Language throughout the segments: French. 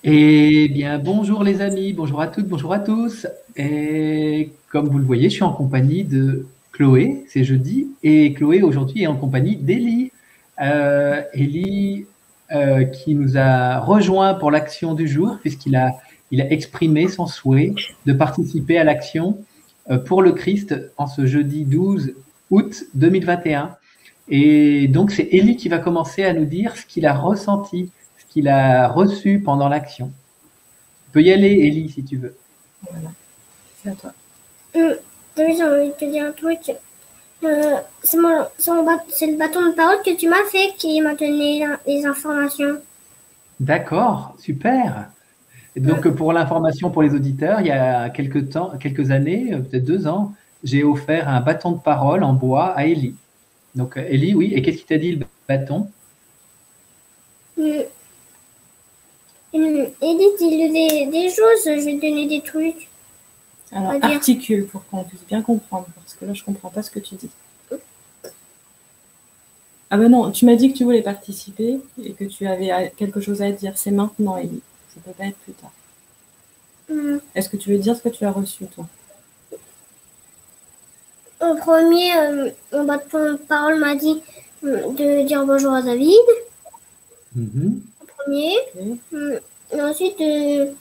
Eh bien, bonjour les amis, bonjour à toutes, bonjour à tous. Et comme vous le voyez, je suis en compagnie de Chloé, c'est jeudi, et Chloé aujourd'hui est en compagnie d'Élie. Élie qui nous a rejoint pour l'action du jour, puisqu'il a exprimé son souhait de participer à l'action pour le Christ en ce jeudi 12 août 2021. Et donc, c'est Élie qui va commencer à nous dire ce qu'il a ressenti, ce qu'il a reçu pendant l'action. Tu peux y aller, Élie, si tu veux. Voilà, c'est à toi. Oui, j'ai envie de te dire un truc. C'est le bâton de parole que tu m'as fait qui m'a donné les informations. D'accord, super. Et donc, pour l'information pour les auditeurs, il y a quelques années, peut-être 2 ans, j'ai offert un bâton de parole en bois à Élie. Donc, Élie, oui. Et qu'est-ce qu'il t'a dit, le bâton? Edith, des choses, je vais te donner des trucs. Alors, articule pour qu'on puisse bien comprendre, parce que là, je ne comprends pas ce que tu dis. Ah ben non, tu m'as dit que tu voulais participer et que tu avais quelque chose à dire. C'est maintenant, Élie. Ça ne peut pas être plus tard. Est-ce que tu veux dire ce que tu as reçu, toi? Au premier, mon bâton de parole m'a dit de dire bonjour à David. Au premier. Okay. Et ensuite, de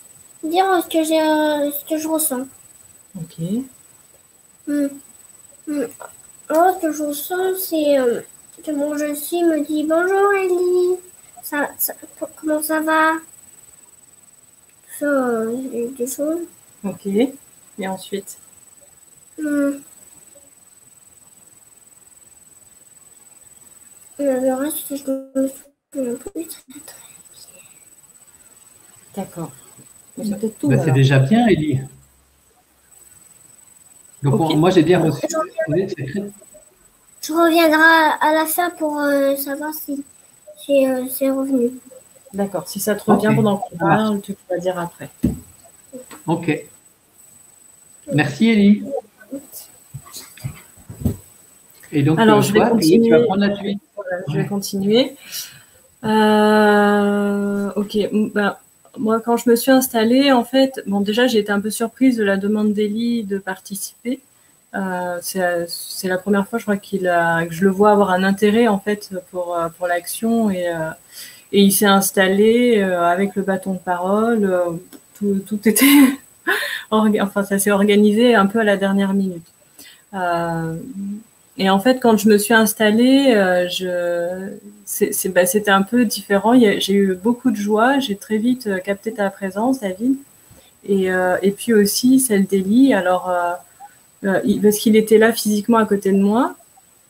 dire ce que je ressens. Ok. Alors, ce que je ressens, c'est que mon je suis me dit bonjour Ellie, comment ça va? Ça, des choses. Ok. Et ensuite? Le reste, je me souviens plus très bien. D'accord. C'est peut-être tout. C'est déjà bien, Élie. Donc, okay. Moi, j'ai bien reçu. Je reviendrai à la fin pour savoir si c'est revenu. D'accord. Si ça te revient pendant qu'on parle, tu vas dire après. Ok. Merci, Élie. Et donc, alors, je vais continuer. Tu vas prendre la suite. Voilà, je vais continuer. Ok. Ben, moi, quand je me suis installée, en fait, bon, déjà, j'ai été un peu surprise de la demande d'Élie de participer. C'est la première fois, je crois, que je le vois avoir un intérêt, en fait, pour l'action. Et il s'est installé avec le bâton de parole. Tout était... enfin, ça s'est organisé un peu à la dernière minute. Et en fait, quand je me suis installée, c'était un peu différent. J'ai eu beaucoup de joie. J'ai très vite capté ta présence, David. Et puis aussi celle d'Élie. Alors, parce qu'il était là physiquement à côté de moi,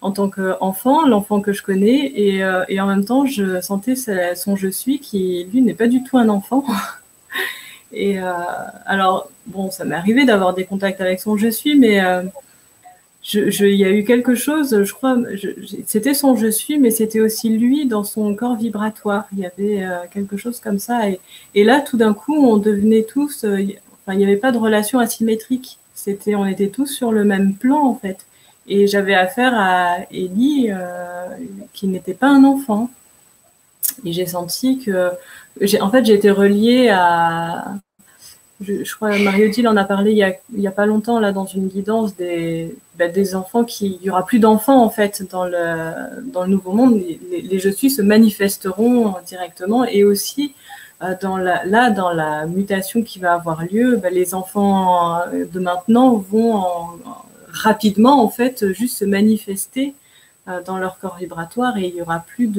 en tant qu'enfant, l'enfant que je connais. Et en même temps, je sentais son je suis qui, lui, n'est pas du tout un enfant. Et alors, bon, ça m'est arrivé d'avoir des contacts avec son je suis, mais... il y a eu quelque chose, je crois, c'était son je suis, mais c'était aussi lui dans son corps vibratoire. Il y avait quelque chose comme ça. Et là, tout d'un coup, on devenait tous, il n'y avait pas de relation asymétrique. On était tous sur le même plan, en fait. Et j'avais affaire à Ellie, qui n'était pas un enfant. Et j'ai senti que, en fait, j'ai été reliée à... Je crois que Marie-Odile en a parlé il y a pas longtemps là dans une guidance des enfants il y aura plus d'enfants en fait dans le nouveau monde. Les je suis se manifesteront directement et aussi dans la mutation qui va avoir lieu, les enfants de maintenant vont rapidement en fait juste se manifester dans leur corps vibratoire et il y aura plus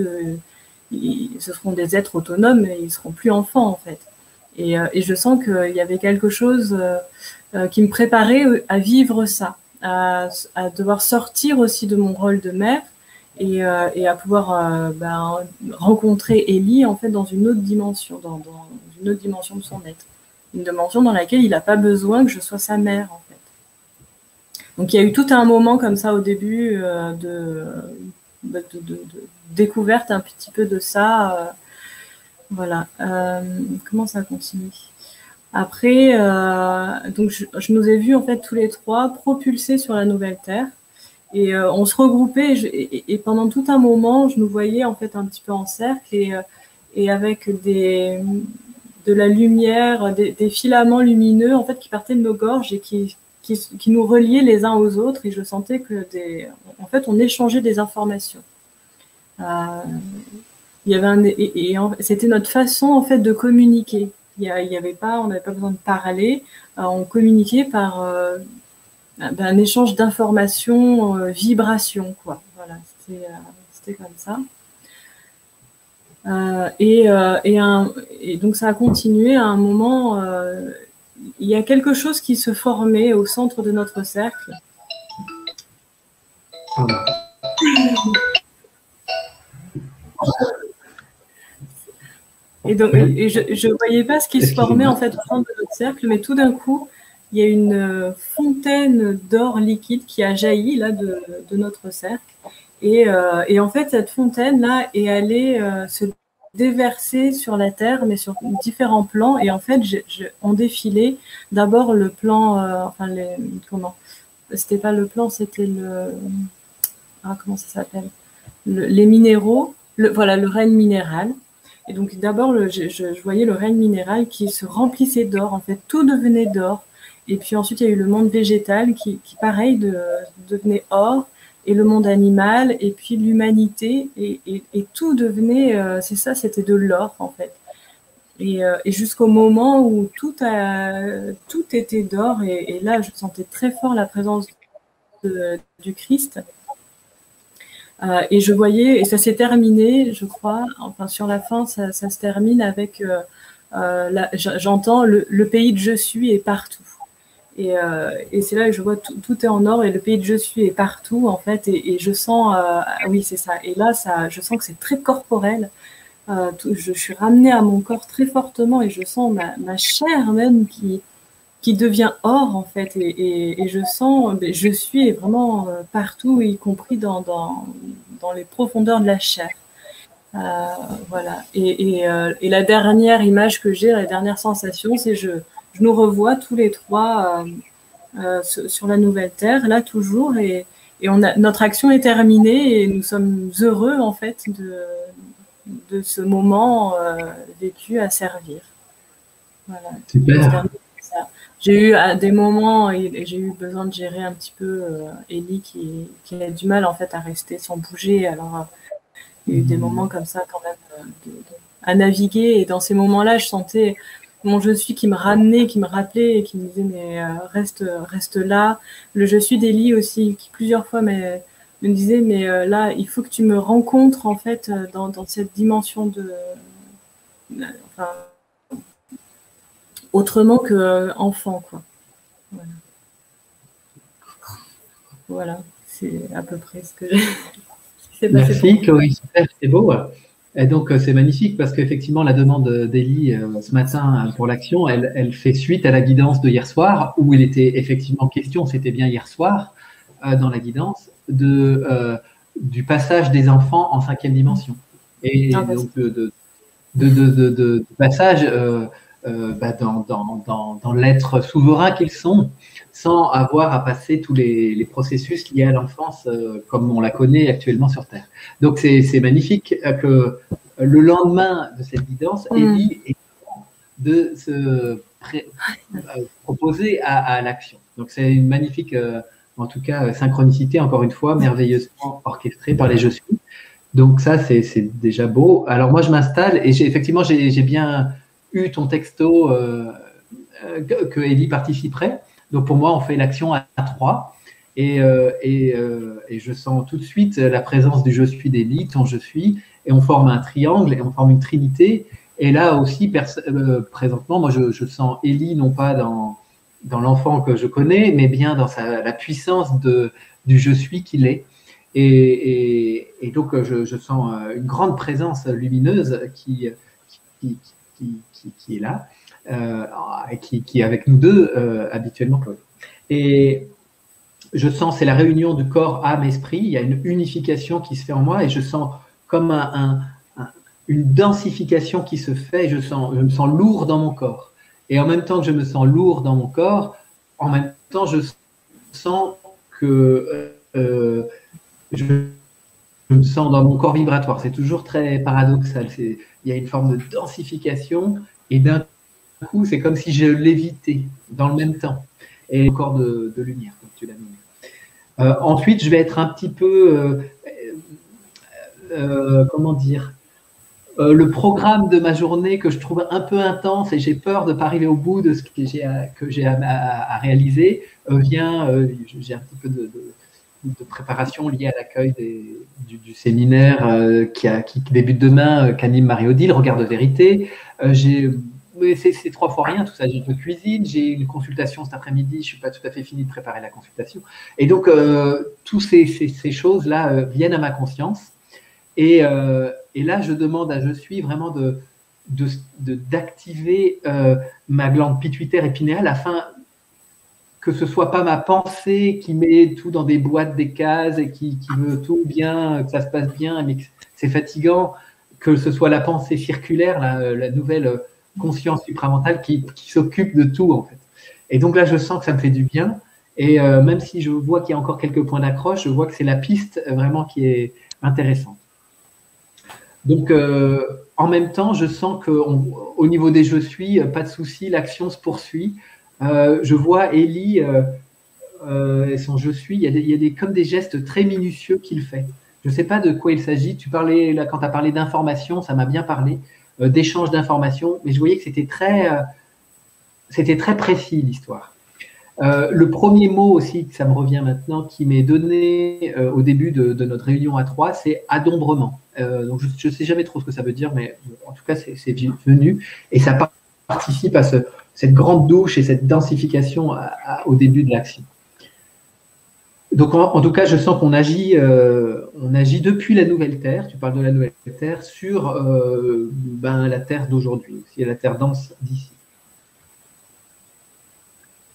ce seront des êtres autonomes et ils seront plus enfants en fait. Et je sens qu'il y avait quelque chose qui me préparait à vivre ça, à devoir sortir aussi de mon rôle de mère et à pouvoir rencontrer Ellie en fait dans une autre dimension, dans une autre dimension de son être, une dimension dans laquelle il n'a pas besoin que je sois sa mère en fait. Donc il y a eu tout un moment comme ça au début de découverte un petit peu de ça. Voilà. Comment ça continue? Après, donc je nous ai vus en fait tous les trois propulsés sur la nouvelle Terre et on se regroupait et pendant tout un moment, je nous voyais en fait un petit peu en cercle et avec de la lumière, des filaments lumineux en fait qui partaient de nos gorges et qui nous reliaient les uns aux autres, et je sentais que en fait on échangeait des informations. Il y avait c'était notre façon en fait de communiquer. On n'avait pas besoin de parler, on communiquait par un échange d'informations, vibrations, quoi. Voilà, c'était comme ça. Et donc ça a continué à un moment. Il y a quelque chose qui se formait au centre de notre cercle. Et donc, je ne voyais pas ce qui se formait en fait au centre de notre cercle, mais tout d'un coup, il y a une fontaine d'or liquide qui a jailli là de notre cercle. Et en fait, cette fontaine-là est allée se déverser sur la terre, mais sur différents plans. Et en fait, on défilait d'abord le plan, c'était pas le plan, c'était comment ça s'appelle, les minéraux, le règne minéral. Et donc d'abord, je voyais le règne minéral qui se remplissait d'or. En fait, tout devenait d'or. Et puis ensuite, il y a eu le monde végétal qui pareil, devenait or, et le monde animal, et puis l'humanité, et tout devenait, c'était de l'or en fait. Et jusqu'au moment où tout était d'or, et là, je sentais très fort la présence du Christ. Et je voyais, et ça s'est terminé, je crois, enfin sur la fin, ça se termine avec, j'entends le pays de je suis est partout. Et c'est là que je vois tout est en or, et le pays de je suis est partout en fait, et je sens, oui c'est ça, et là je sens que c'est très corporel, je suis ramenée à mon corps très fortement, et je sens ma chair même qui devient or en fait, et je sens, je suis vraiment partout, y compris dans les profondeurs de la chair. Voilà. Et la dernière image que j'ai, la dernière sensation, c'est je nous revois tous les trois sur la nouvelle terre, là toujours, et notre action est terminée, et nous sommes heureux en fait de ce moment vécu à servir. Voilà. Super. J'ai eu des moments, et j'ai eu besoin de gérer un petit peu Ellie qui a du mal en fait à rester sans bouger. Alors il y a eu des moments comme ça quand même à naviguer, et dans ces moments-là, je sentais mon je suis qui me ramenait, qui me rappelait, et qui me disait mais reste là. Le je suis d'Ellie aussi, qui plusieurs fois me disait mais là il faut que tu me rencontres en fait dans cette dimension autrement que enfant, quoi. Voilà, c'est à peu près ce que j'ai. Merci Chloé, super, c'est beau. Et donc c'est magnifique parce qu'effectivement la demande d'Ellie ce matin pour l'action, elle fait suite à la guidance de hier soir, où il était effectivement question, c'était bien hier soir, dans la guidance, du passage des enfants en 5e dimension. Et donc de passage dans l'être souverain qu'ils sont, sans avoir à passer tous les processus liés à l'enfance comme on la connaît actuellement sur Terre. Donc c'est magnifique que le lendemain de cette guidance, Ellie est de se proposer à l'action. Donc c'est une magnifique, en tout cas, synchronicité, encore une fois, merveilleusement orchestrée par les Je suis. Donc ça, c'est déjà beau. Alors moi, je m'installe, et effectivement, j'ai bien eu ton texto que Ellie participerait. Donc pour moi, on fait l'action à 3, et je sens tout de suite la présence du je suis d'Ellie, ton je suis, et on forme un triangle, et on forme une trinité. Et là aussi, présentement, moi je sens Ellie non pas dans l'enfant que je connais, mais bien dans la puissance du je suis qu'il est. Et donc je sens une grande présence lumineuse qui est là, qui est avec nous deux habituellement, Chloé. Et je sens, c'est la réunion du corps, âme, esprit. Il y a une unification qui se fait en moi, et je sens comme une densification qui se fait. Je me sens lourd dans mon corps. Et en même temps que je me sens lourd dans mon corps, en même temps, je sens que je me sens dans mon corps vibratoire. C'est toujours très paradoxal. Il y a une forme de densification, et d'un coup, c'est comme si je lévitais dans le même temps. Et le corps de lumière, comme tu l'as nommé. Ensuite, je vais être un petit peu, comment dire, le programme de ma journée que je trouve un peu intense et j'ai peur de ne pas arriver au bout de ce que j'ai à réaliser, j'ai un petit peu de préparation liée à l'accueil du séminaire qui débute demain, qu'anime Marie-Odile, Regard de vérité. Mais c'est 3 fois rien, tout ça. J'ai une cuisine, j'ai une consultation cet après-midi, je ne suis pas tout à fait fini de préparer la consultation. Et donc, toutes ces choses-là viennent à ma conscience. Et là, je suis vraiment d'activer ma glande pituitaire et pinéale afin que ce soit pas ma pensée qui met tout dans des boîtes, des cases et qui veut tout bien, que ça se passe bien, mais que c'est fatigant, que ce soit la pensée circulaire, la nouvelle conscience supramentale qui s'occupe de tout en fait. Et donc là, je sens que ça me fait du bien. Et même si je vois qu'il y a encore quelques points d'accroche, je vois que c'est la piste vraiment qui est intéressante. Donc, en même temps, je sens qu'au niveau des je suis, pas de souci, l'action se poursuit. Je vois Élie et son je suis, il y a comme des gestes très minutieux qu'il fait. Je ne sais pas de quoi il s'agit. Tu parlais, là, quand tu as parlé d'informations, ça m'a bien parlé, d'échange d'informations, mais je voyais que c'était très précis l'histoire. Le premier mot aussi, ça me revient maintenant, qui m'est donné au début de notre réunion à 3, c'est adombrement. Donc je ne sais jamais trop ce que ça veut dire, mais en tout cas, c'est venu. Et ça participe à cette grande douche et cette densification au début de l'action. Donc en tout cas, je sens qu'on agit depuis la nouvelle Terre, tu parles de la nouvelle Terre, sur la Terre d'aujourd'hui, aussi la Terre dense d'ici.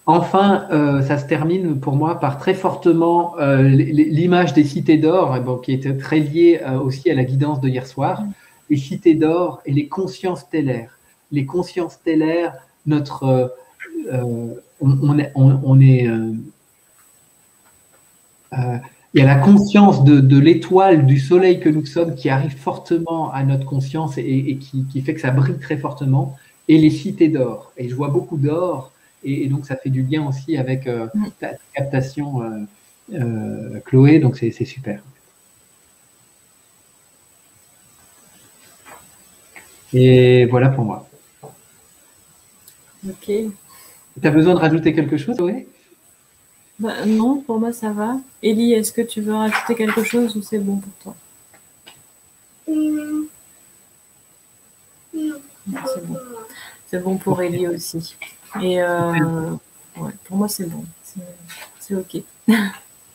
Enfin, ça se termine pour moi par très fortement l'image des cités d'or, qui était très liée aussi à la guidance de hier soir, les cités d'or et les consciences stellaires. Les consciences stellaires, il y a la conscience de l'étoile, du soleil que nous sommes qui arrive fortement à notre conscience et qui fait que ça brille très fortement, et les cités d'or. Et je vois beaucoup d'or. Et donc, ça fait du lien aussi avec ta captation, Chloé, donc c'est super. Et voilà pour moi. Ok. Tu as besoin de rajouter quelque chose, Chloé? Non, pour moi, ça va. Élie, est-ce que tu veux rajouter quelque chose ou c'est bon pour toi? Non. C'est bon. C'est bon pour Élie aussi. Et pour moi, c'est bon. C'est OK.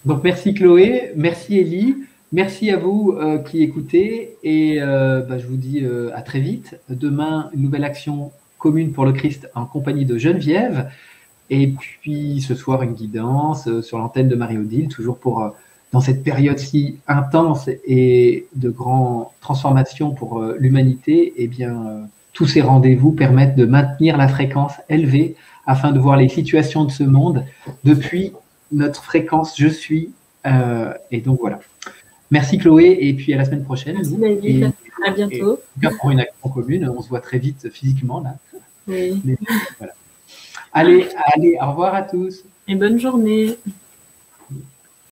Donc, merci Chloé, merci Élie, merci à vous qui écoutez. Et je vous dis à très vite. Demain, une nouvelle action commune pour le Christ en compagnie de Geneviève. Et puis ce soir, une guidance sur l'antenne de Marie-Odile, toujours dans cette période si intense et de grande transformation pour l'humanité, eh bien, tous ces rendez-vous permettent de maintenir la fréquence élevée afin de voir les situations de ce monde depuis notre fréquence je suis. Et donc voilà. Merci Chloé, et puis à la semaine prochaine. Merci David, à bientôt. Et pour une action commune, on se voit très vite physiquement là. Oui. Mais, voilà. Allez, au revoir à tous. Et bonne journée.